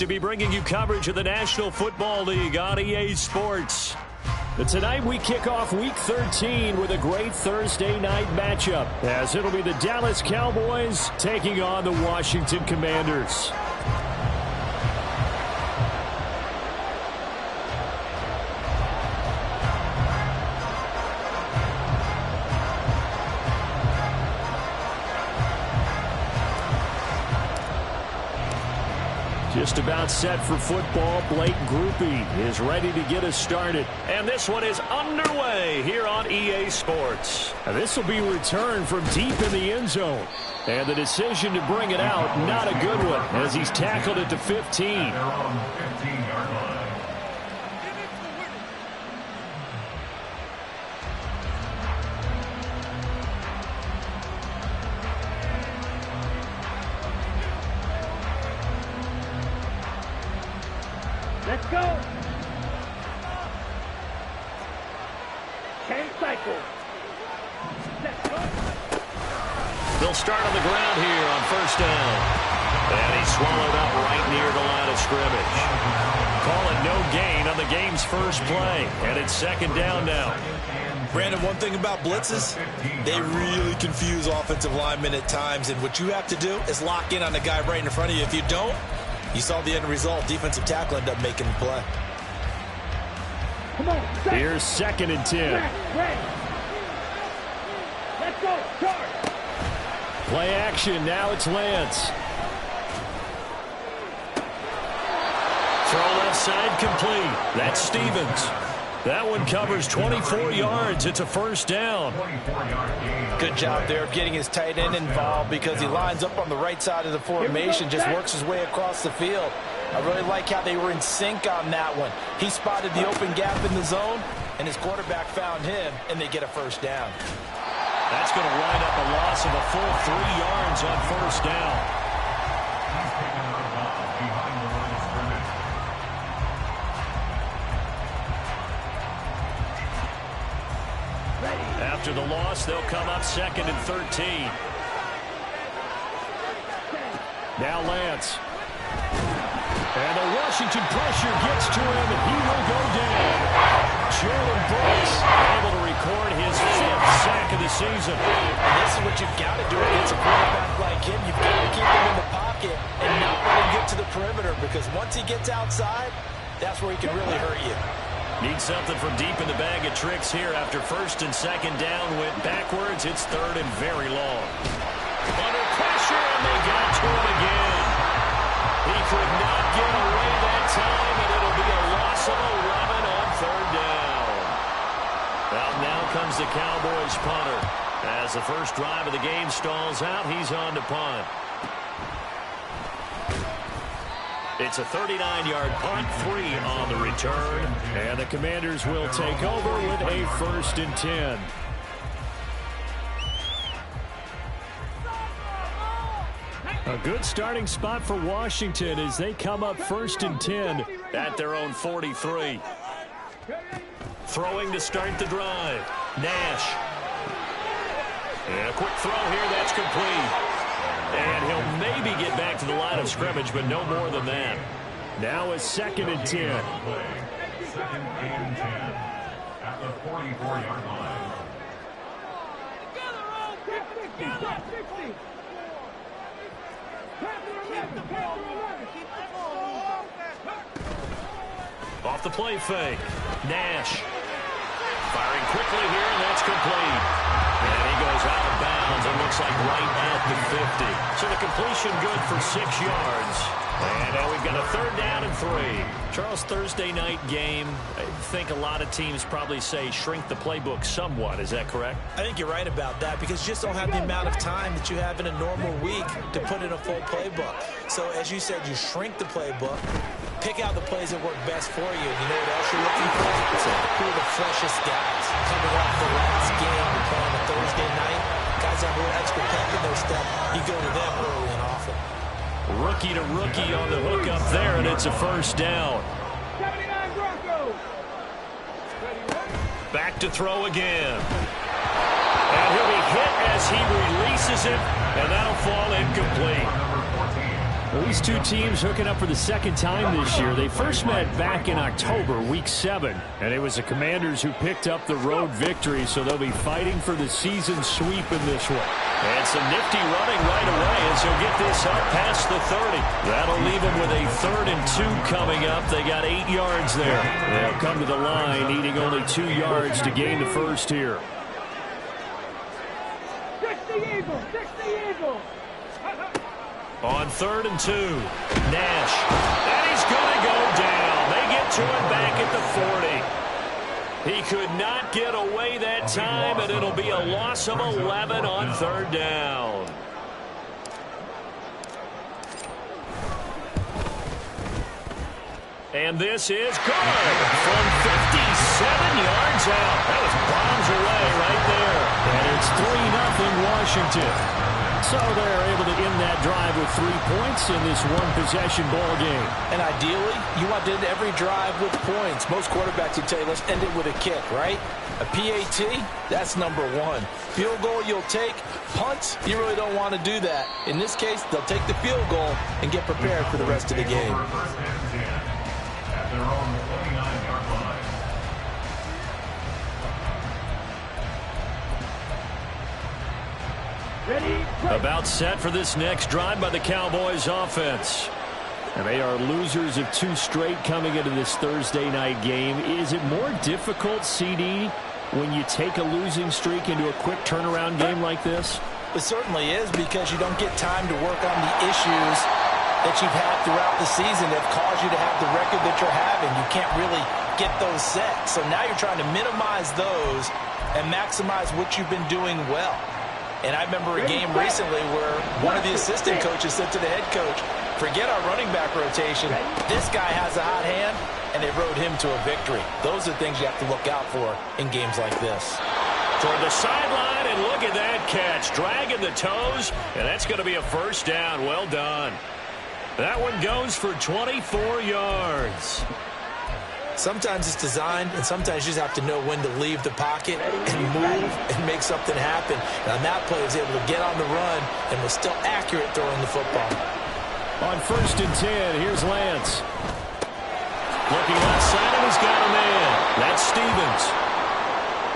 To be bringing you coverage of the National Football League on EA Sports. But tonight we kick off Week 13 with a great Thursday night matchup, as it'll be the Dallas Cowboys taking on the Washington Commanders. Just about set for football. Blake Grupe is ready to get us started. And this one is underway here on EA Sports. And this will be returned from deep in the end zone. And the decision to bring it out, not a good one, as he's tackled it to 15. Let's go. Change cycle. Let's go. They'll start on the ground here on first down. And he's swallowed up right near the line of scrimmage. Call it no gain on the game's first play. And it's second down now. Brandon, one thing about blitzes, they really confuse offensive linemen at times. And what you have to do is lock in on the guy right in front of you. If you don't, you saw the end result. Defensive tackle ended up making the play. Come on. Here's second and 10. Let's go. Charge. Play action. Now it's Lance. Throw left side complete. That's Stevens. That one covers 24 yards. It's a first down. Good job there of getting his tight end involved, because he lines up on the right side of the formation, just works his way across the field. I really like how they were in sync on that one. He spotted the open gap in the zone, and his quarterback found him, and they get a first down. That's going to wind up a loss of a full 3 yards on first down. After the loss, they'll come up second and 13. Now Lance. And the Washington pressure gets to him, and he will go down. Jalen Brooks able to record his 5th sack of the season. And this is what you've got to do against a quarterback like him. You've got to keep him in the pocket and not let him get to the perimeter, because once he gets outside, that's where he can really hurt you. Need something from deep in the bag of tricks here after first and second down went backwards. It's third and very long. Under pressure, and they got to him again. He could not get away that time, and it'll be a loss of 11 on third down. Well, now comes the Cowboys punter. As the first drive of the game stalls out, he's on to punt. It's a 39-yard punt, 3 on the return. And the Commanders will take over with a first and 10. A good starting spot for Washington as they come up first and 10 at their own 43. Throwing to start the drive. Nash. And a quick throw here, that's complete. And he'll maybe get back to the line of scrimmage, but no more than that. Now a second and 10. Second and 10 at the 44-yard line. Off the play fake. Nash. Firing quickly here, and that's complete. And he goes out of bounds. It looks like right at the 50. So the completion good for 6 yards. And now we've got a third down and 3. Charles, Thursday night game, I think a lot of teams probably say shrink the playbook somewhat. Is that correct? I think you're right about that, because you just don't have the amount of time that you have in a normal week to put in a full playbook. So as you said, you shrink the playbook, pick out the plays that work best for you. You know what else you're looking for? Who are the freshest guys coming off the last game and playing a Thursday night? Guys that have a little extra pep in their step, you go to them early and often. Rookie to rookie on the hook up there, and it's a first down. 79 Broncos. Back to throw again. And he'll be hit as he releases it, and that'll fall incomplete. Well, these two teams hooking up for the second time this year. They first met back in October, Week 7, and it was the Commanders who picked up the road victory, so they'll be fighting for the season sweep in this one. And some nifty running right away as he'll get this up past the 30. That'll leave them with a 3rd and 2 coming up. They got 8 yards there. They'll come to the line, needing only 2 yards to gain the first here. 60 Eagles! 60 Eagles! On 3rd and 2, Nash. And he's going to go down. They get to him back at the 40. He could not get away that time, and it'll be a loss of 11 on 3rd down. And this is good from 57 yards out. That was bombs away right there. And it's 3-0 Washington. So they're able to end that drive with 3 points in this one-possession ball game. And ideally, you want to end every drive with points. Most quarterbacks would tell you, let's end it with a kick, right? A PAT, that's number 1. Field goal you'll take. Punts, you really don't want to do that. In this case, they'll take the field goal and get prepared for the rest of the game. At their own 29-yard line. Ready? About set for this next drive by the Cowboys offense. And they are losers of 2 straight coming into this Thursday night game. Is it more difficult, CD, when you take a losing streak into a quick turnaround game like this? It certainly is, because you don't get time to work on the issues that you've had throughout the season that have caused you to have the record that you're having. You can't really get those set. So now you're trying to minimize those and maximize what you've been doing well. And I remember a game recently where one of the assistant coaches said to the head coach, forget our running back rotation. This guy has a hot hand, and they rode him to a victory. Those are things you have to look out for in games like this. Toward the sideline, and look at that catch. Dragging the toes, and that's going to be a first down. Well done. That one goes for 24 yards. Sometimes it's designed, and sometimes you just have to know when to leave the pocket and move and make something happen. And on that play, he was able to get on the run and was still accurate throwing the football. On 1st and 10, here's Lance. Looking left side, and he's got a man. That's Stevens.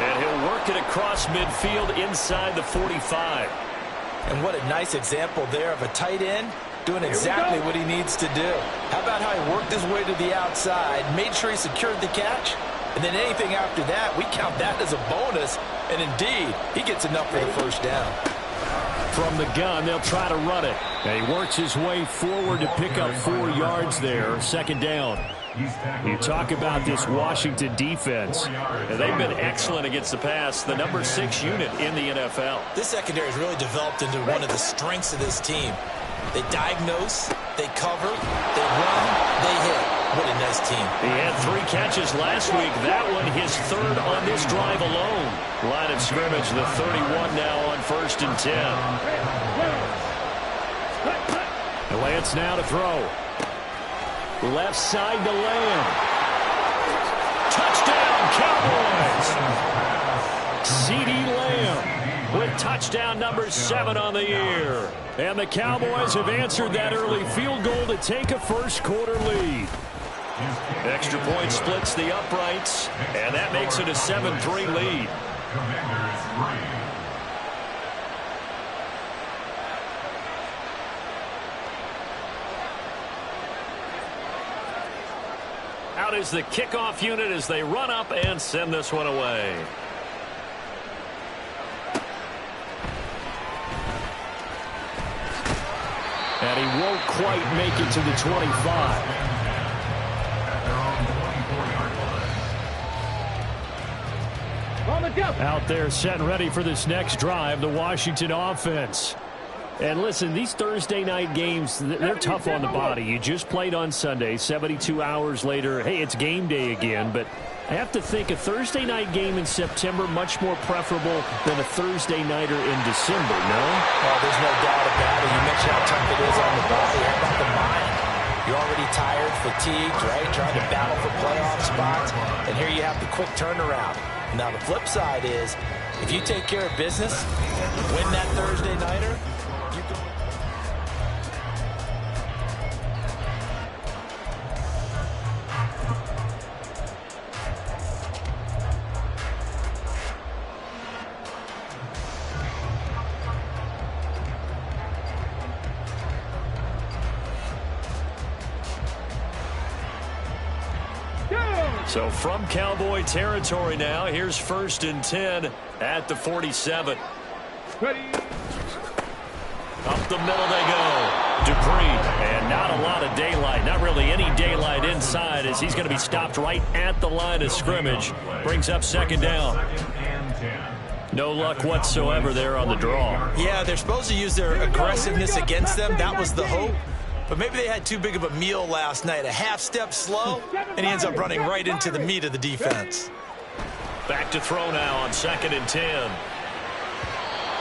And he'll work it across midfield inside the 45. And what a nice example there of a tight end doing exactly what he needs to do. How about how he worked his way to the outside, made sure he secured the catch, and then anything after that, we count that as a bonus, and indeed, he gets enough for the first down. From the gun, they'll try to run it. And he works his way forward to pick up 4 yards there, 2nd down. You talk about this Washington defense. And they've been excellent against the pass, the number 6 unit in the NFL. This secondary has really developed into one of the strengths of this team. They diagnose, they cover, they run, they hit. What a nice team. He had 3 catches last week. That one his 3rd on this drive alone. Line of scrimmage, the 31 now on 1st and 10. And Lance now to throw. Left side to Lamb. Touchdown, Cowboys! CeeDee Lamb with touchdown number 7 on the year. And the Cowboys have answered that early field goal to take a first-quarter lead. Extra point splits the uprights, and that makes it a 7-3 lead. Out is the kickoff unit as they run up and send this one away. And he won't quite make it to the 25. Out there set and ready for this next drive, the Washington offense. And listen, these Thursday night games, they're tough on the body. You just played on Sunday, 72 hours later. Hey, it's game day again, but I have to think a Thursday night game in September much more preferable than a Thursday nighter in December, no? Well, there's no doubt about it. You mentioned how tough it is on the body. How about the mind? You're already tired, fatigued, right? Trying to battle for playoff spots. And here you have the quick turnaround. Now, the flip side is, if you take care of business, win that Thursday nighter, So from Cowboy territory now, here's 1st and 10 at the 47. Ready. Up the middle they go. Dupree, and not a lot of daylight. Not really any daylight inside as he's going to be stopped right at the line of scrimmage. Brings up 2nd down. No luck whatsoever there on the draw. Yeah, they're supposed to use their aggressiveness against them. That was the hope. But maybe they had too big of a meal last night. A half step slow, and he ends up running right into the meat of the defense. Back to throw now on 2nd and 10.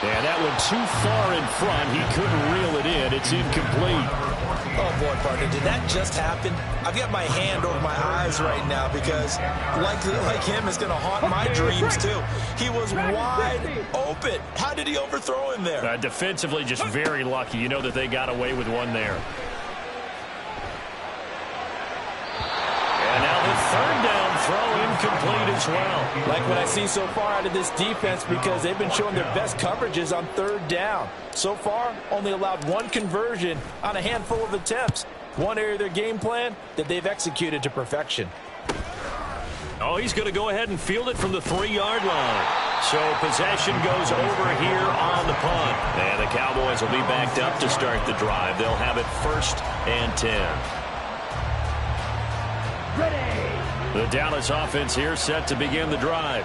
And that one too far in front. He couldn't reel it in. It's incomplete. Oh, boy, partner, did that just happen? I've got my hand over my eyes right now because, like him, is going to haunt my dreams, too. He was wide open. How did he overthrow him there? Defensively, just very lucky. You know that they got away with one there. And now the 3rd down throw incomplete as well. Like what I see so far out of this defense because they've been showing their best coverages on 3rd down. So far, only allowed 1 conversion on a handful of attempts. One area of their game plan that they've executed to perfection. Oh, he's going to go ahead and field it from the 3-yard line. So possession goes over here on the punt. And the Cowboys will be backed up to start the drive. They'll have it 1st and 10. The Dallas offense here set to begin the drive.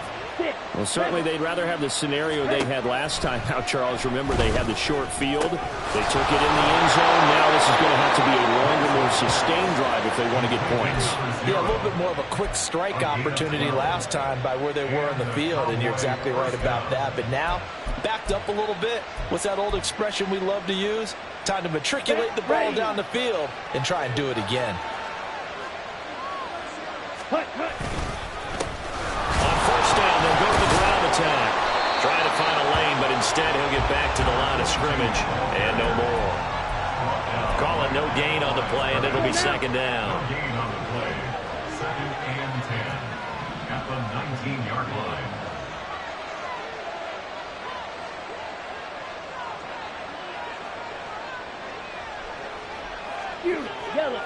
Well, certainly they'd rather have the scenario they had last time. Now, Charles, remember they had the short field. They took it in the end zone. Now this is going to have to be a longer, more sustained drive if they want to get points. Yeah, a little bit more of a quick strike opportunity last time by where they were on the field, and you're exactly right about that. But now, backed up a little bit. What's that old expression we love to use? Time to matriculate the ball down the field and try and do it again. On 1st down, they'll go to the ground attack. Trying to find a lane, but instead he'll get back to the line of scrimmage. And no more. Call it no gain on the play, and it'll be 2nd down. No gain on the play. 2nd and 10 at the 19-yard line. You, yellow.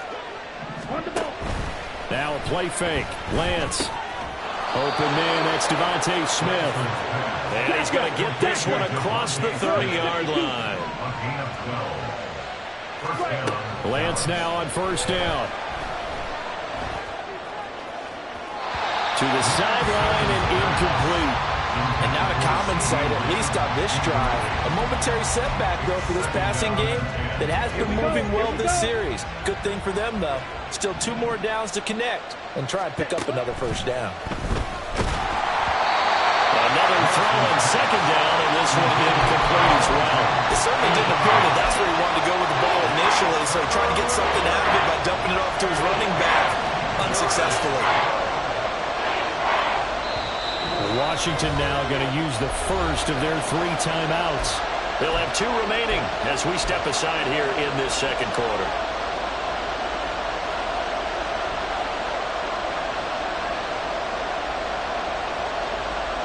On the ball. Now a play fake. Lance. Open man, that's Devontae Smith. And he's going to get this one across the 30-yard line. A gain of 12. 1st down. Lance now on 1st down. To the sideline and incomplete. And not a common sight, at least on this drive. A momentary setback, though, for this passing game that has been moving well this series. Good thing for them, though. Still 2 more downs to connect and try and pick up another 1st down. Another throw on 2nd down, and this one incomplete as well. It certainly didn't appear that that's where he wanted to go with the ball initially, so he tried to get something out of it by dumping it off to his running back unsuccessfully. Washington now going to use the first of their 3 timeouts. They'll have 2 remaining as we step aside here in this 2nd quarter.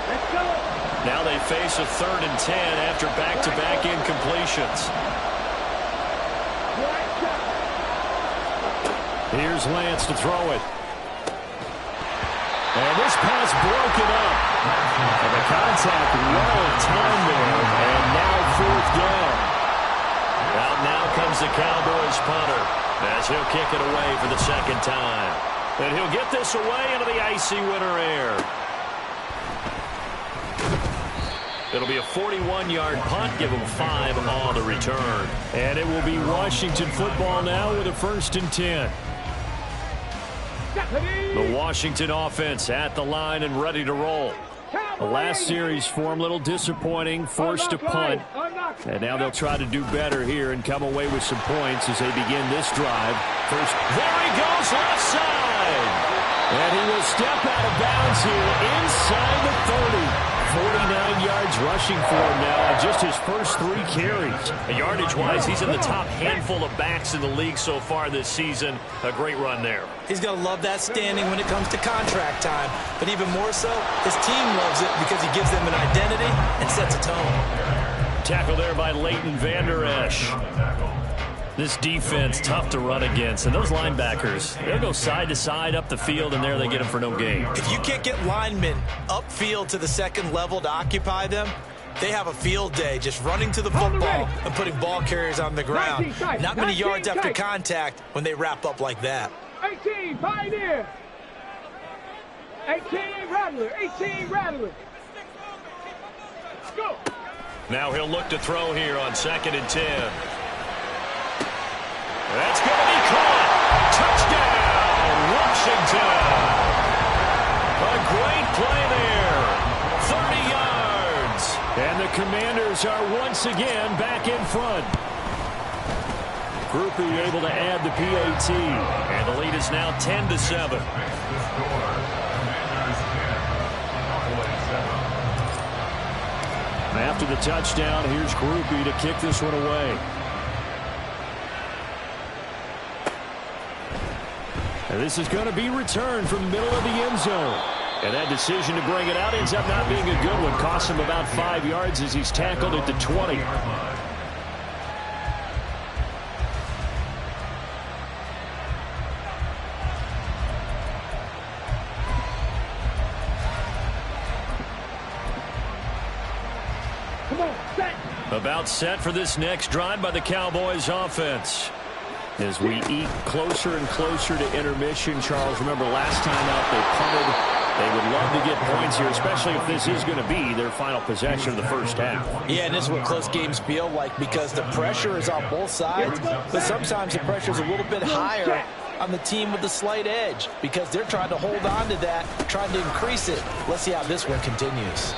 Let's go. Now they face a 3rd and 10 after back-to-back incompletions. Here's Lance to throw it. And this pass broken up. And the contact well timed there. And now 4th down. Out now comes the Cowboys punter as he'll kick it away for the 2nd time. And he'll get this away into the icy winter air. It'll be a 41-yard punt. Give them 5 on the return. And it will be Washington football now with a 1st and 10. The Washington offense at the line and ready to roll. The last series form a little disappointing, forced to punt. And now they'll try to do better here and come away with some points as they begin this drive. First, there he goes, left side. And he will step out of bounds here inside the 30. 49 yards rushing for him now on just his first 3 carries. Yardage-wise, he's in the top handful of backs in the league so far this season. A great run there. He's going to love that standing when it comes to contract time. But even more so, his team loves it because he gives them an identity and sets a tone. Tackle there by Leighton Vander Esch. This defense, tough to run against. And those linebackers, they'll go side to side up the field, and there they get them for no gain. If you can't get linemen upfield to the second level to occupy them, they have a field day just running to the football and putting ball carriers on the ground. Not many yards after contact when they wrap up like that. 18, Pioneer. 18, Rattler. 18, Rattler. Go. Now he'll look to throw here on 2nd and 10. That's going to be caught. Touchdown, Washington. A great play there. 30 yards. And the Commanders are once again back in front. Grupe able to add the PAT. And the lead is now 10-7. After the touchdown, here's Grupe to kick this one away. And this is going to be returned from the middle of the end zone. And that decision to bring it out ends up not being a good one. Costs him about 5 yards as he's tackled at the 20. Come on, set. About set for this next drive by the Cowboys offense. As we eat closer and closer to intermission, Charles, remember last time out they punted. They would love to get points here, especially if this is going to be their final possession of the first half. Yeah, and this is what close games feel like because the pressure is on both sides, but sometimes the pressure is a little bit higher on the team with the slight edge because they're trying to hold on to that, trying to increase it. Let's see how this one continues.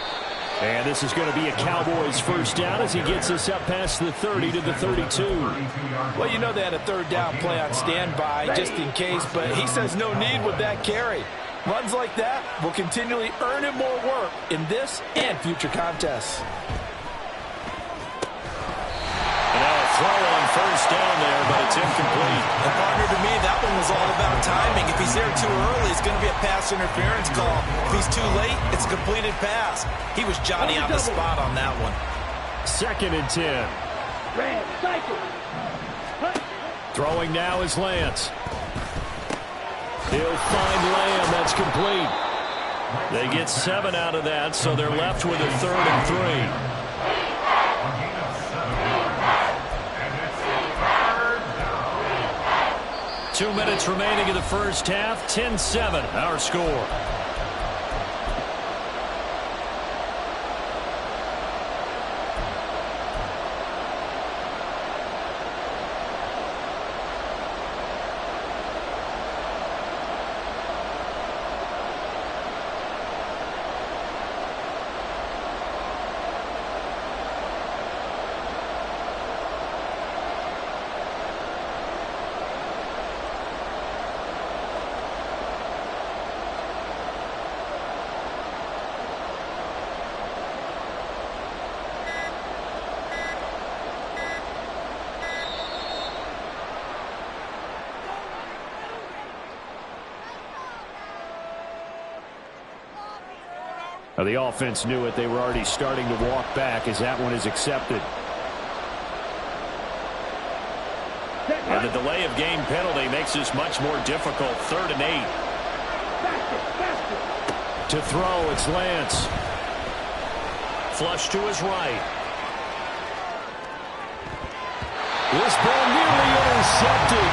And this is going to be a Cowboys first down as he gets us up past the 30 to the 32. Well, you know they had a third down play on standby just in case, but he says no need with that carry. Runs like that will continually earn him more work in this and future contests. And now a throw on first down there, but it's incomplete. And partner, to me, that one was all about timing. If he's there too early, it's going to be a pass interference call. If he's too late, it's a completed pass. He was Johnny on the spot on that one. 2nd and 10. Red, cycle. Throwing now is Lance. He'll find Lamb. That's complete. They get 7 out of that, so they're left with a 3rd and 3. 2 minutes remaining in the first half. 10-7, our score. The offense knew it. They were already starting to walk back as that one is accepted. And the delay of game penalty makes this much more difficult. 3rd and 8. To throw, it's Lance. Flush to his right. This ball nearly intercepted.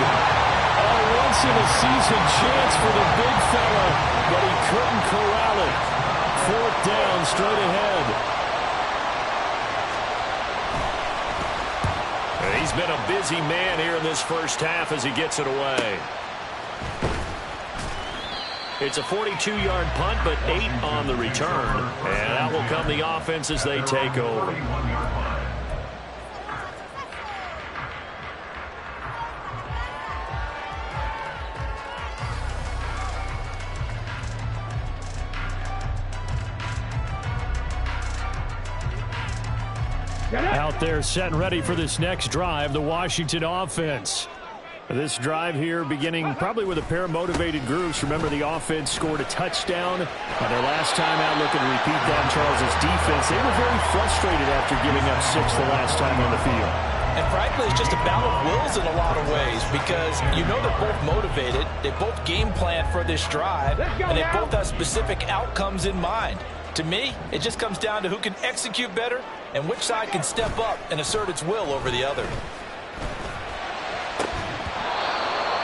A once-in-a-season chance for the big fella, but he couldn't corral it. 4th down, straight ahead. And he's been a busy man here in this first half as he gets it away. It's a 42-yard punt, but 8 on the return. And out will come the offense as they take over. Out there set and ready for this next drive, the Washington offense. This drive here beginning probably with a pair of motivated groups. Remember, the offense scored a touchdown on their last time out. Looking to repeat that. Charles' defense, they were very frustrated after giving up 6 the last time on the field. And frankly, it's just a battle of wills in a lot of ways because you know they're both motivated. They both game plan for this drive, and they both have specific outcomes in mind. To me, it just comes down to who can execute better and which side can step up and assert its will over the other.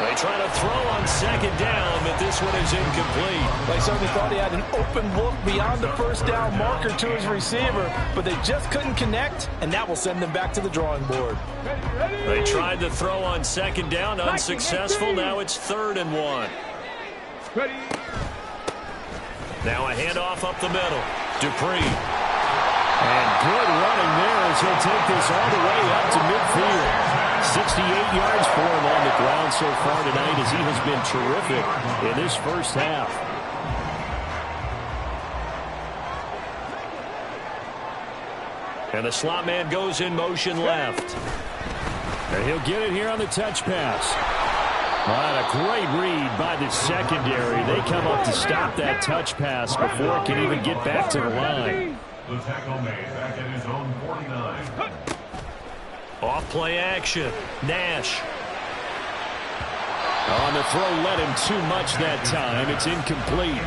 They try to throw on second down, but this one is incomplete. They certainly thought he had an open look beyond the first down marker to his receiver, but they just couldn't connect, and that will send them back to the drawing board. They tried to throw on second down, unsuccessful. Now it's 3rd and 1. Now a handoff up the middle. Dupree. And good running there as he'll take this all the way up to midfield. 68 yards for him on the ground so far tonight as he has been terrific in this first half. And the slot man goes in motion left. And he'll get it here on the touch pass. What a great read by the secondary. They come up to stop that touch pass before it can even get back to the line. The tackle made back at his own 49. Off play action. Nash. On the throw, led him too much that time. It's incomplete.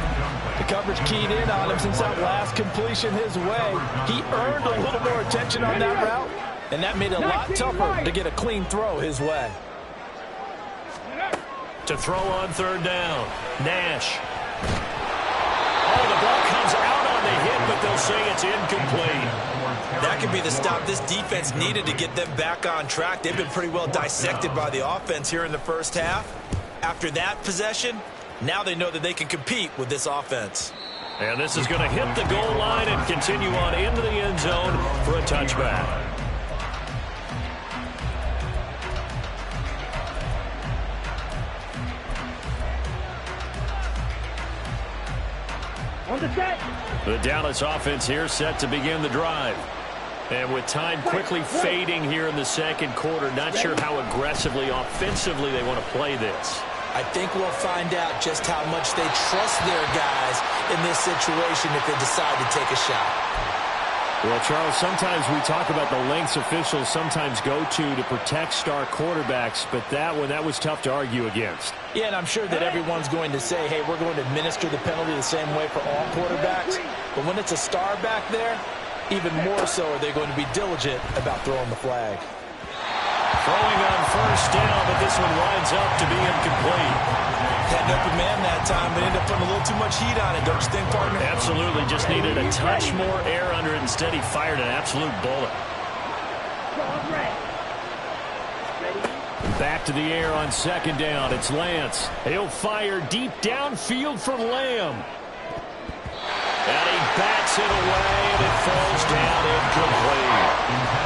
The coverage keyed in on him since that last completion his way. He earned a little more attention on that route, and that made it a lot tougher to get a clean throw his way. To throw on 3rd down. Nash. Oh, the ball comes out on the hit, but they'll say it's incomplete. That could be the stop this defense needed to get them back on track. They've been pretty well dissected by the offense here in the first half. After that possession, now they know that they can compete with this offense. And this is going to hit the goal line and continue on into the end zone for a touchback. On the set. The Dallas offense here set to begin the drive. And with time quickly fading here in the second quarter, not sure how aggressively, offensively they want to play this. I think we'll find out just how much they trust their guys in this situation if they decide to take a shot. Well, Charles, sometimes we talk about the lengths officials sometimes go to protect star quarterbacks, but that was tough to argue against. Yeah, and I'm sure that everyone's going to say, hey, we're going to administer the penalty the same way for all quarterbacks. But when it's a star back there, even more so are they going to be diligent about throwing the flag. Throwing on 1st down, but this one winds up to be incomplete. Had an open man that time, but ended up putting a little too much heat on it, don't you think, partner? Absolutely, just needed a touch more air under it. Instead, he fired an absolute bullet. Back to the air on 2nd down. It's Lance. He'll fire deep downfield for Lamb. And he bats it away, and it falls down incomplete.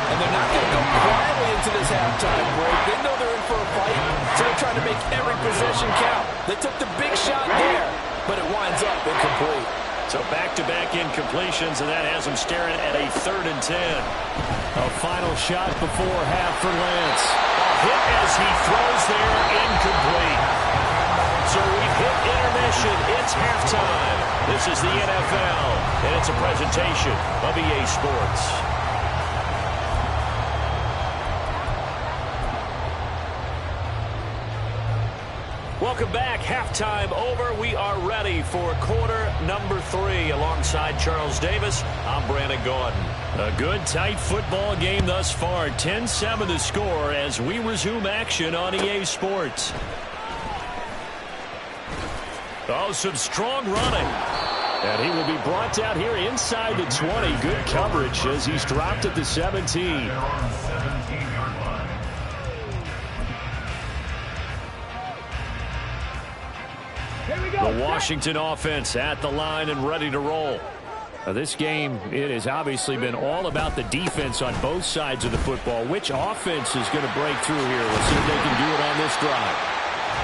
And they're not going to go quietly into this halftime break. They know they're in for a fight, so they're trying to make every possession count. They took the big shot there, but it winds up incomplete. So back-to-back incompletions, and that has them staring at a 3rd and 10. A final shot before half for Lance. A hit as he throws there, incomplete. So we've hit intermission. It's halftime. This is the NFL, and it's a presentation of EA Sports. Welcome back. Halftime over. We are ready for quarter number 3. Alongside Charles Davis, I'm Brandon Gaudin. A good, tight football game thus far. 10-7 the score as we resume action on EA Sports. Oh, some strong running. And he will be brought down here inside the 20. Good coverage as he's dropped at the 17. They're on 17-yard line. The Washington offense at the line and ready to roll. This game, it has obviously been all about the defense on both sides of the football. Which offense is going to break through here? We'll see if they can do it on this drive.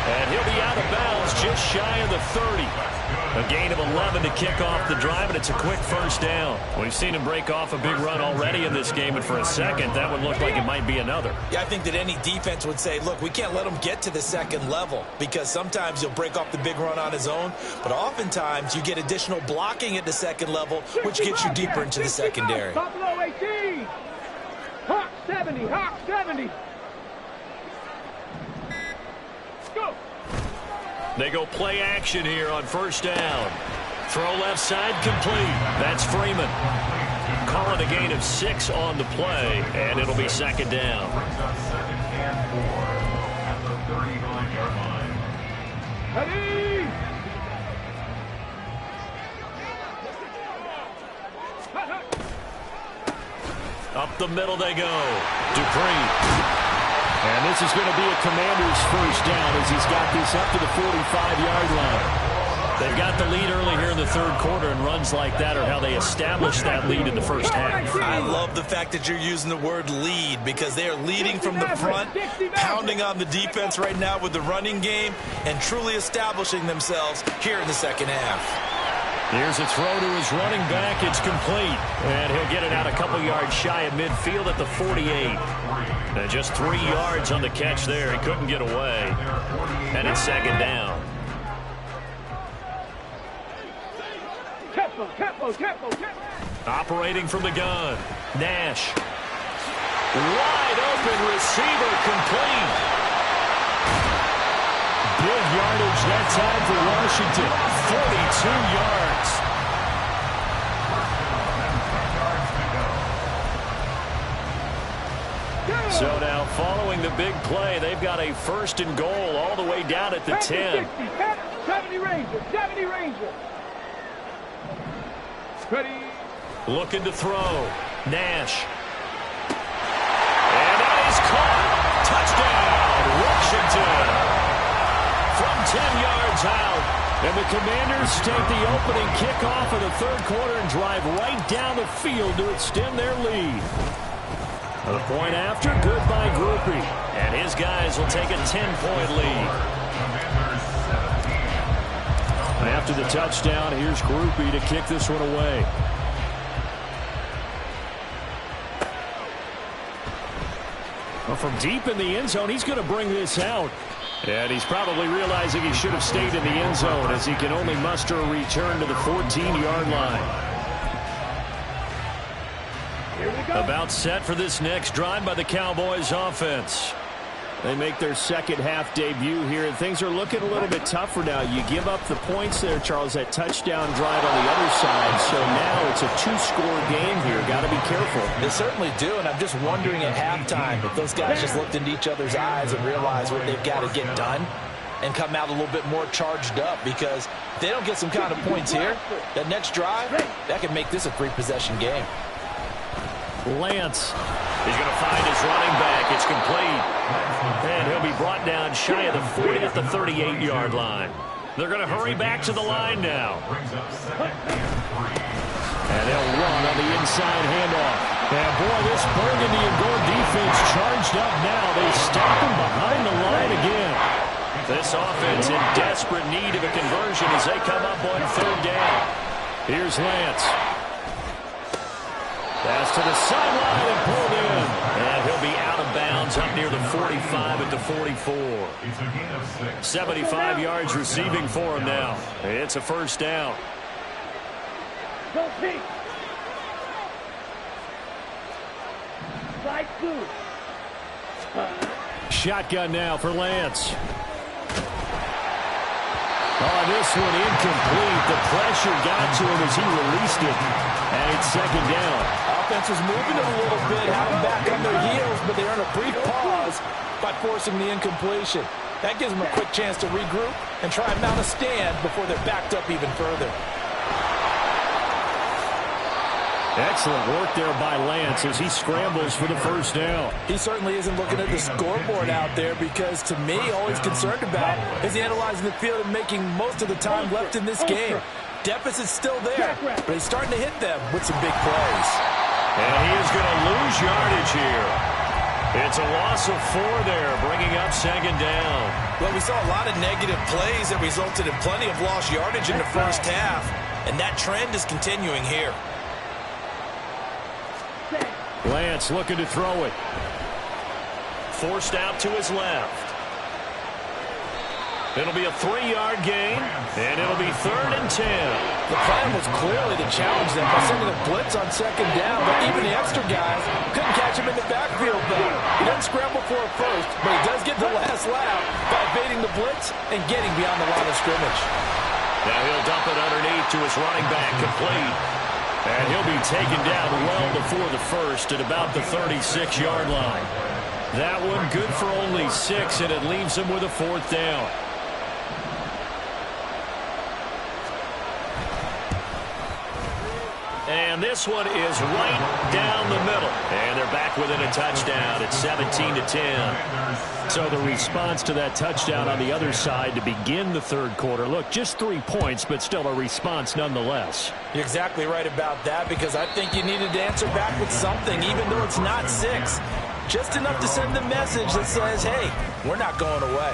And he'll be out of bounds just shy of the 30. A gain of 11 to kick off the drive, and it's a quick 1st down. We've seen him break off a big run already in this game, and for a second, that one looked like it might be another. Yeah, I think that any defense would say, look, we can't let him get to the 2nd level because sometimes he'll break off the big run on his own, but oftentimes you get additional blocking at the 2nd level, which gets you deeper into the secondary. Buffalo 18. Hawk 7. 70, hot 70. Go. They go play action here on first down. Throw left side complete. That's Freeman. Calling a gain of 6 on the play, and it'll be second down. Brings up 2nd and 4 at the 39-yard line. Ready. Up the middle they go. Dupree. And this is going to be a Commander's first down as he's got this up to the 45-yard line. They've got the lead early here in the third quarter, and runs like that are how they establish that lead in the first half. I love the fact that you're using the word lead because they are leading from the front, pounding on the defense right now with the running game, and truly establishing themselves here in the second half. Here's a throw to his running back. It's complete. And he'll get it out a couple yards shy of midfield at the 48. And just 3 yards on the catch there. He couldn't get away. And it's second down. Tempo. Operating from the gun. Nash. Wide open receiver complete. Big yardage that time for Washington. 42 yards. So now following the big play, they've got a first and goal all the way down at the 10. 70 Ranger. Ready. Looking to throw. Nash. And that is caught. Touchdown, Washington. From 10 yards out. And the Commanders take the opening kickoff of the third quarter and drive right down the field to extend their lead. The point after, good by Grupe. And his guys will take a 10-point lead. After the touchdown, here's Grupe to kick this one away. Well, from deep in the end zone, he's going to bring this out. And he's probably realizing he should have stayed in the end zone as he can only muster a return to the 14-yard line. About set for this next drive by the Cowboys offense. They make their second half debut here, and things are looking a little bit tougher now. You give up the points there, Charles, that touchdown drive on the other side. So now it's a 2-score game here. Got to be careful. They certainly do, and I'm just wondering at halftime if those guys just looked into each other's eyes and realized what they've got to get done and come out a little bit more charged up, because if they don't get some kind of points here, that next drive, that could make this a 3-possession game. Lance. He's going to find his running back. It's complete. And he'll be brought down shy of the 40 at the 38-yard line. They're going to hurry back to the line now. And they'll run on the inside handoff. And boy, this burgundy and gold defense charged up now. They stop him behind the line again. This offense in desperate need of a conversion as they come up on third down. Here's Lance. Pass to the sideline and pulled in. And he'll be out of bounds up near the 45 at the 44. 75 yards receiving for him now. It's a first down. Go Pete. Slide 2. Shotgun now for Lance. Oh, this one incomplete. The pressure got to him as he released it. And it's second down. Offense was moving it a little bit, having back on their heels, but they earn a brief pause by forcing the incompletion. That gives them a quick chance to regroup and try and mount a stand before they're backed up even further. Excellent work there by Lance as he scrambles for the first down. He certainly isn't looking at the scoreboard out there, because to me, all he's concerned about is analyzing the field and making most of the time left in this game. Deficit's still there, but he's starting to hit them with some big plays. And he is going to lose yardage here. It's a loss of 4 there, bringing up second down. Well, we saw a lot of negative plays that resulted in plenty of lost yardage in the first half, and that trend is continuing here. Lance looking to throw it. Forced out to his left. It'll be a 3-yard gain, and it'll be 3rd and 10. The plan was clearly to challenge them by sending a blitz on 2nd down, but even the extra guys couldn't catch him in the backfield, though. He doesn't scramble for a first, but he does get the last laugh by evading the blitz and getting beyond the line of scrimmage. Now he'll dump it underneath to his running back, complete. And he'll be taken down well before the first at about the 36-yard line. That one good for only 6, and it leaves him with a 4th down. And this one is right down the middle. And they're back within a touchdown at 17-10. So the response to that touchdown on the other side to begin the 3rd quarter. Look, just 3 points, but still a response nonetheless. You're exactly right about that, because I think you needed to answer back with something, even though it's not 6. Just enough to send the message that says, hey, we're not going away.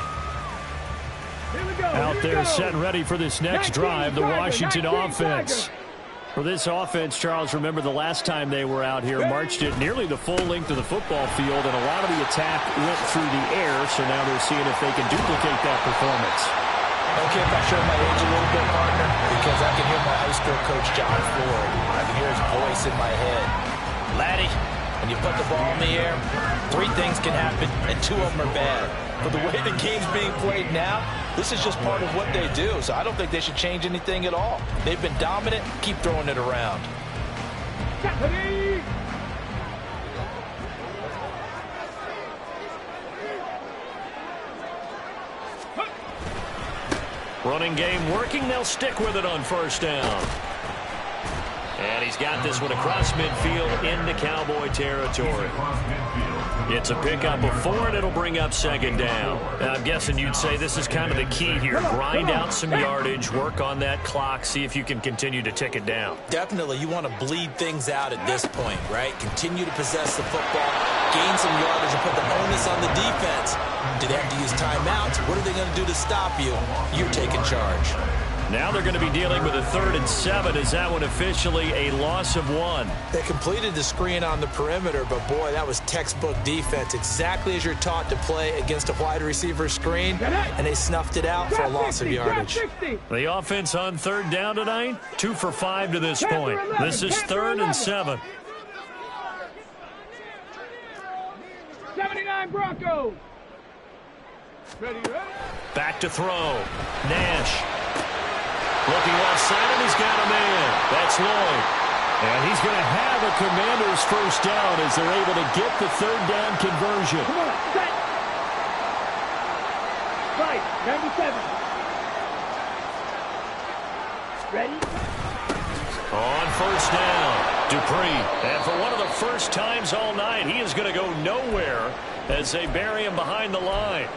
Here we go. Out there go. set ready for this next drive, the Washington offense. For this offense, Charles, remember the last time they were out here, marched it nearly the full length of the football field, and a lot of the attack went through the air, so now they're seeing if they can duplicate that performance. Okay, if I show my age a little bit, partner, because I can hear my high school coach, John Ford. I can hear his voice in my head. Laddie, when you put the ball in the air, 3 things can happen, and 2 of them are bad. But the way the game's being played now, this is just part of what they do. So I don't think they should change anything at all. They've been dominant. Keep throwing it around. Running game working. They'll stick with it on 1st down. And he's got this one across midfield into Cowboy territory. It's a pickup of 4, and it'll bring up 2nd down. And I'm guessing you'd say this is kind of the key here. Grind out some yardage, work on that clock, see if you can continue to tick it down. Definitely, you want to bleed things out at this point, right? Continue to possess the football, gain some yardage, and put the onus on the defense. Do they have to use timeouts? What are they going to do to stop you? You're taking charge. Now they're going to be dealing with a 3rd and 7. Is that one officially a loss of 1? They completed the screen on the perimeter, but boy, that was textbook defense. Exactly as you're taught to play against a wide receiver screen, and they snuffed it out for a loss of yardage. The offense on 3rd down tonight, 2 for 5 to this point. This is 3rd and 7. 79 Broncos. Ready. Back to throw. Nash. Looking offside him, he's got a man. That's Lloyd. And he's going to have a Commanders 1st down as they're able to get the 3rd down conversion. Come on, set. Right, 97. Ready? On 1st down, Dupree. And for one of the first times all night, he is going to go nowhere as they bury him behind the line.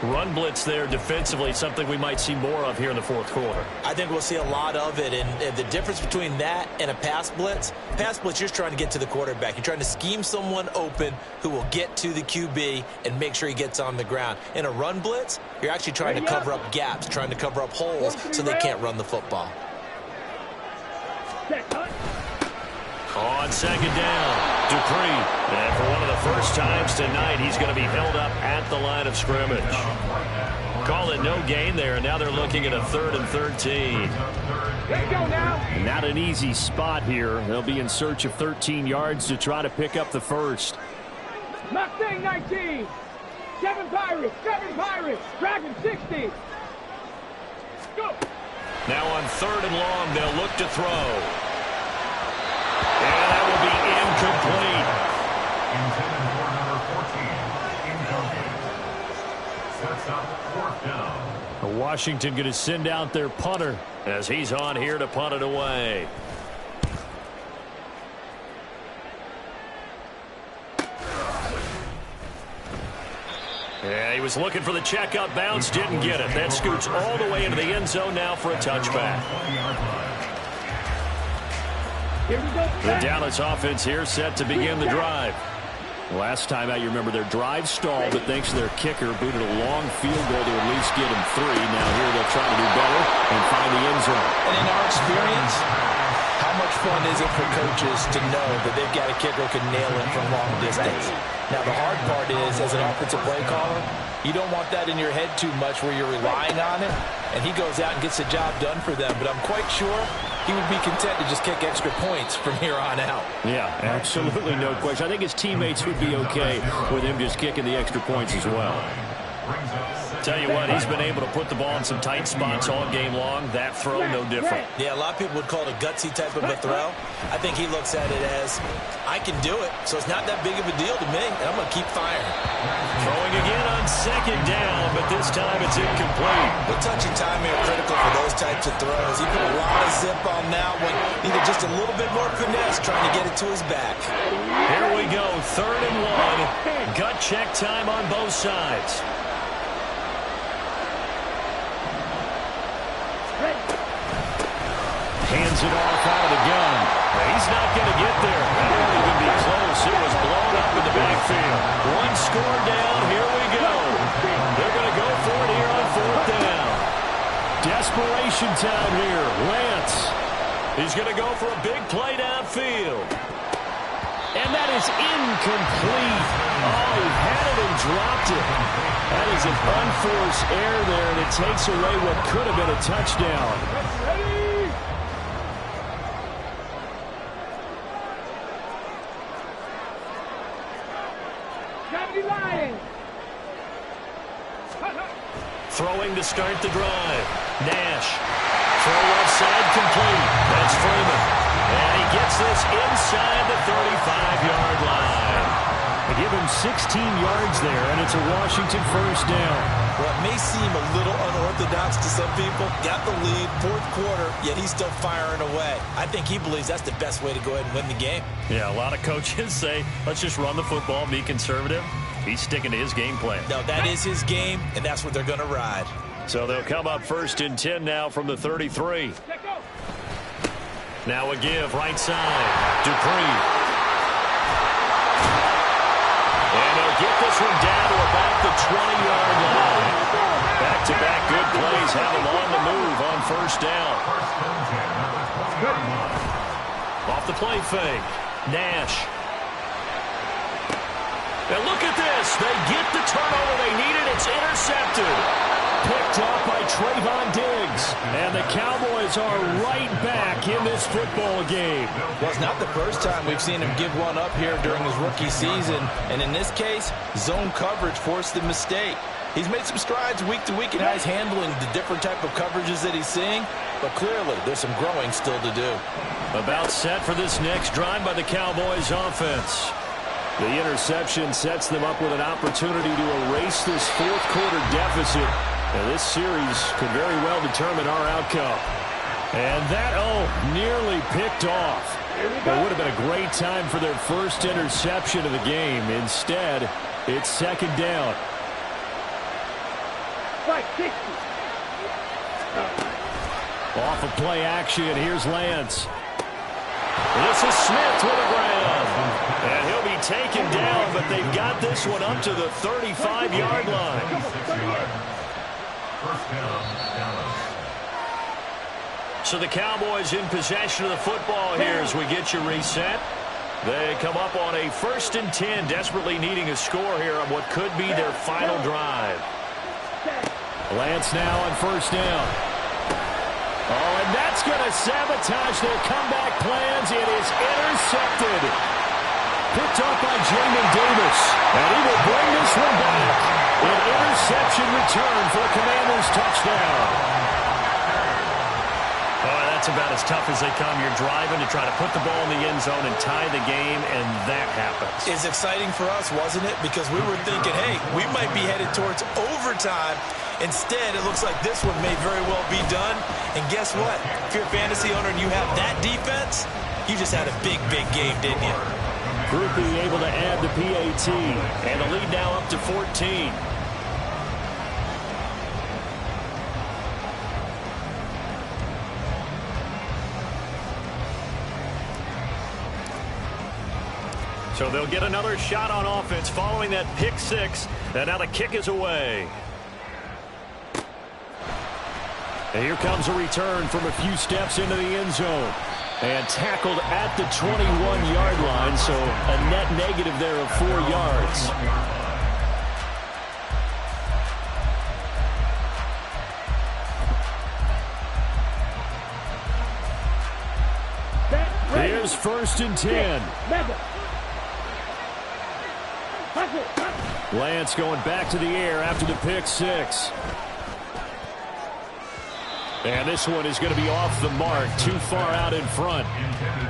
Run blitz there defensively, something we might see more of here in the 4th quarter. I think we'll see a lot of it, and the difference between that and a pass blitz, you're just trying to get to the quarterback. You're trying to scheme someone open who will get to the QB and make sure he gets on the ground. In a run blitz, you're actually trying to cover up gaps, trying to cover up holes so they can't run the football. On 2nd down, Dupree. And for one of the first times tonight, he's going to be held up at the line of scrimmage. Call it no gain there, and now they're looking at a 3rd and 13. Let's go now. Not an easy spot here. They'll be in search of 13 yards to try to pick up the 1st. Mustang 19. 7 Pirates. Dragon 60. Go. Now on 3rd and long, they'll look to throw. And that will be incomplete. Intended for number 14. Incomplete. Sets up 4th down. Washington going to send out their punter as he's on here to punt it away. Yeah, he was looking for the checkup bounce, didn't get it. That scoots all the way into the end zone now for a touchback. Here we go. The Dallas offense here set to begin the drive. Last time out, you remember their drive stalled, but thanks to their kicker, booted a long field goal to at least get him 3. Now here they'll try to do better and find the end zone. And in our experience, how much fun is it for coaches to know that they've got a kicker who can nail it from long distance? Now, the hard part is, as an offensive play caller, You don't want that in your head too much where you're relying on him, and he goes out and gets the job done for them. But I'm quite sure he would be content to just kick extra points from here on out. Yeah, absolutely no question. I think his teammates would be okay with him just kicking the extra points as well. Tell you what, he's been able to put the ball in some tight spots all game long. That throw, no different. Yeah, a lot of people would call it a gutsy type of a throw. I think he looks at it as, I can do it, so it's not that big of a deal to me, and I'm going to keep firing. Throwing again on second down, but this time it's incomplete. The touch and time are critical for those types of throws. He put a lot of zip on that one. Needed just a little bit more finesse trying to get it to his back. Here we go, 3rd and 1. Gut check time on both sides. Hands it off out of the gun. He's not going to get there. That won't even be close. It was blown up in the backfield. 1 score down. Here we go. They're going to go for it here on 4th down. Desperation time here. Lance. He's going to go for a big play downfield. And that is incomplete. Oh, he had it and dropped it. That is an unforced error there, and it takes away what could have been a touchdown. Throwing to start the drive. Nash. Throw left side complete. That's Freeman. And he gets this inside the 35-yard line. They give him 16 yards there, and it's a Washington 1st down. Well, it may seem a little unorthodox to some people. Got the lead, 4th quarter, yet he's still firing away. I think he believes that's the best way to go ahead and win the game. Yeah, a lot of coaches say, let's just run the football, be conservative. He's sticking to his game plan. No, that is his game, and that's what they're going to ride. So they'll come up 1st and 10 now from the 33. Now a give, right side. Dupree. And they'll get this one down to about the 20-yard line. Back-to-back good plays have them on the move on 1st down. Off the play fake. Nash. And look at this. They get the turnover they needed. It's intercepted. Picked up by Trayvon Diggs. And the Cowboys are right back in this football game. Well, it's not the first time we've seen him give one up here during his rookie season. And in this case, zone coverage forced the mistake. He's made some strides week to week in how he's handling the different type of coverages that he's seeing. But clearly, there's some growing still to do. About set for this next drive by the Cowboys offense. The interception sets them up with an opportunity to erase this 4th quarter deficit. And this series could very well determine our outcome. And that, nearly picked off. It would have been a great time for their first interception of the game. Instead, it's 2nd down. Off of play action, here's Lance. This is Smith with a grab. And he'll be taken down, but they've got this one up to the 35-yard line. So the Cowboys in possession of the football here as we get you reset. They come up on a 1st and 10, desperately needing a score here on what could be their final drive. Lance now on 1st down. Oh, and that's going to sabotage their comeback plans. It is intercepted. Picked up by Jamin Davis. And he will bring this one back. An interception return for a Commanders touchdown. Oh, that's about as tough as they come. You're driving to try to put the ball in the end zone and tie the game, and that happens. It's exciting for us, wasn't it? Because we were thinking, hey, we might be headed towards overtime. Instead, it looks like this one may very well be done. And guess what? If you're a fantasy owner and you have that defense, you just had a big, big game, didn't you? Groupie able to add the PAT. And the lead now up to 14. So they'll get another shot on offense following that pick 6. And now the kick is away. And here comes a return from a few steps into the end zone. And tackled at the 21-yard line, so a net negative there of 4 yards. Here's 1st and 10. Lance going back to the air after the pick 6. And this one is going to be off the mark, too far out in front.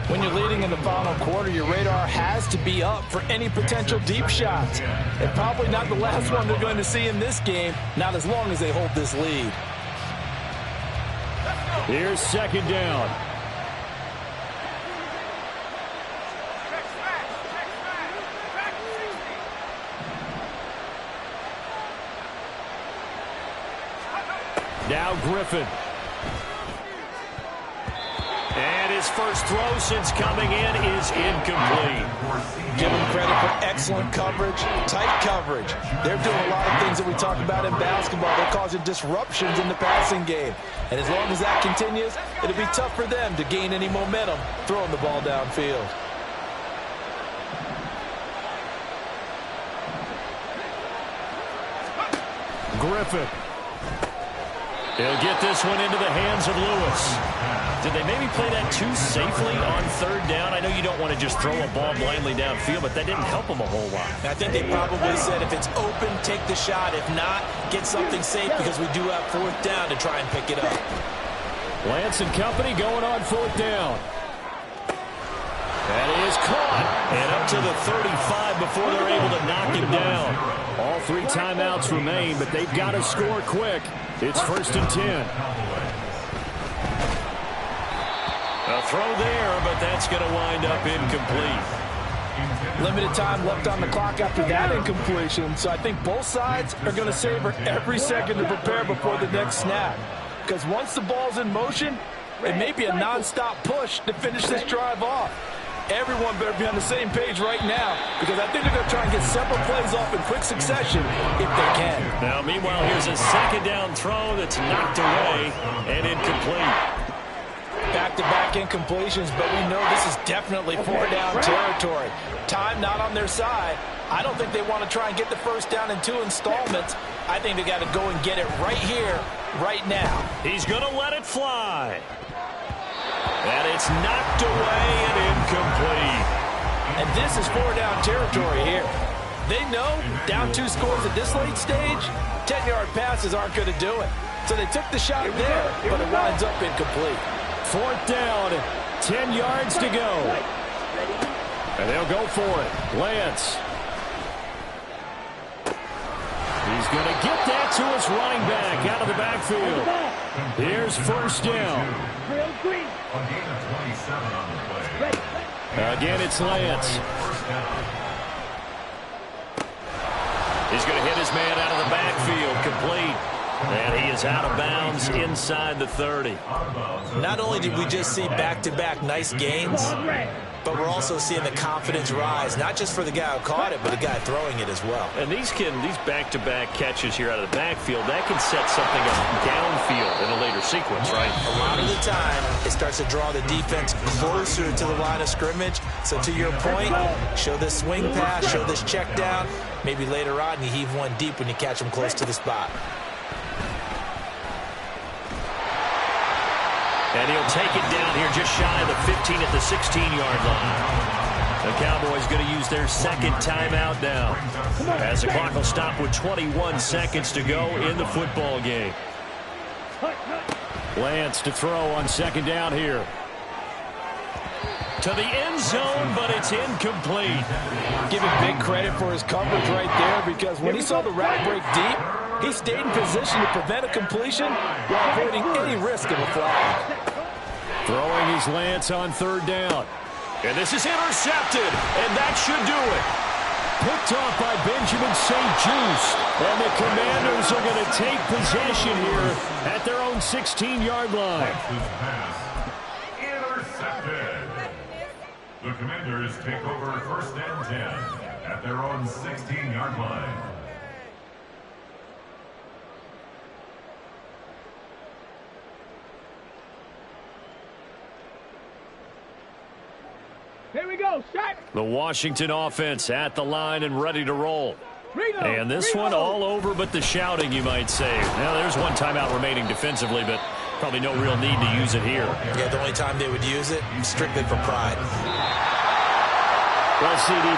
When you're leading in the final quarter, your radar has to be up for any potential deep shots. And probably not the last one they're going to see in this game, not as long as they hold this lead. Here's 2nd down. Now Griffin. And his first throw since coming in is incomplete. Give them credit for excellent coverage, tight coverage. They're doing a lot of things that we talk about in basketball. They're causing disruptions in the passing game. And as long as that continues, it'll be tough for them to gain any momentum throwing the ball downfield. Griffin. He'll get this one into the hands of Lewis. Did they maybe play that too safely on 3rd down? I know you don't want to just throw a ball blindly downfield, but that didn't help them a whole lot. I think they probably said if it's open, take the shot. If not, get something safe because we do have 4th down to try and pick it up. Lance and company going on 4th down. That is caught. And up to the 35 before they're able to knock him down. All 3 timeouts remain, but they've got to score quick. It's 1st and 10. A throw there, but that's going to wind up incomplete. Limited time left on the clock after that incompletion, so I think both sides are going to savor every second to prepare before the next snap. Because once the ball's in motion, it may be a non-stop push to finish this drive off. Everyone better be on the same page right now because I think they're going to try and get several plays off in quick succession if they can. Now, meanwhile, here's a 2nd down throw that's knocked away and incomplete. Back-to-back incompletions, but we know this is definitely 4-down territory. Time not on their side. I don't think they want to try and get the 1st down in 2 installments. I think they got to go and get it right here, right now. He's going to let it fly. And it's knocked away and incomplete. And this is 4-down territory here. They know down 2 scores at this late stage, 10-yard passes aren't going to do it. So they took the shot there, but it winds up incomplete. 4th down, 10 yards to go. And they'll go for it. Lance. He's going to get that to his running back out of the backfield. Here's 1st down. Again, it's Lance. He's going to hit his man out of the backfield, complete. And he is out of bounds inside the 30. Not only did we just see back-to-back nice gains, but we're also seeing the confidence rise, not just for the guy who caught it, but the guy throwing it as well. And these back-to-back catches here out of the backfield, that can set something up downfield in a later sequence, right? A lot of the time, it starts to draw the defense closer to the line of scrimmage. So to your point, show this swing pass, show this check down. Maybe later on, you heave one deep when you catch them close to the spot. And he'll take it down here just shy of the 15 at the 16-yard line. The Cowboys going to use their 2nd timeout now as the clock will stop with 21 seconds to go in the football game. Lance to throw on 2nd down here. To the end zone, but it's incomplete. Give him big credit for his coverage right there because when he saw the route break deep, he stayed in position to prevent a completion while avoiding any risk of a flag. Throwing his Lance on 3rd down. And this is intercepted, and that should do it. Picked off by Benjamin St-Juste. And the Commanders are going to take possession here at their own 16-yard line. Intercepted. The Commanders take over 1st and 10 at their own 16-yard line. Here we go, shot. The Washington offense at the line and ready to roll. And this one all over but the shouting, you might say. Now, there's one timeout remaining defensively, but Probably no real need to use it here. Yeah, the only time they would use it, strictly for pride. Well, CD,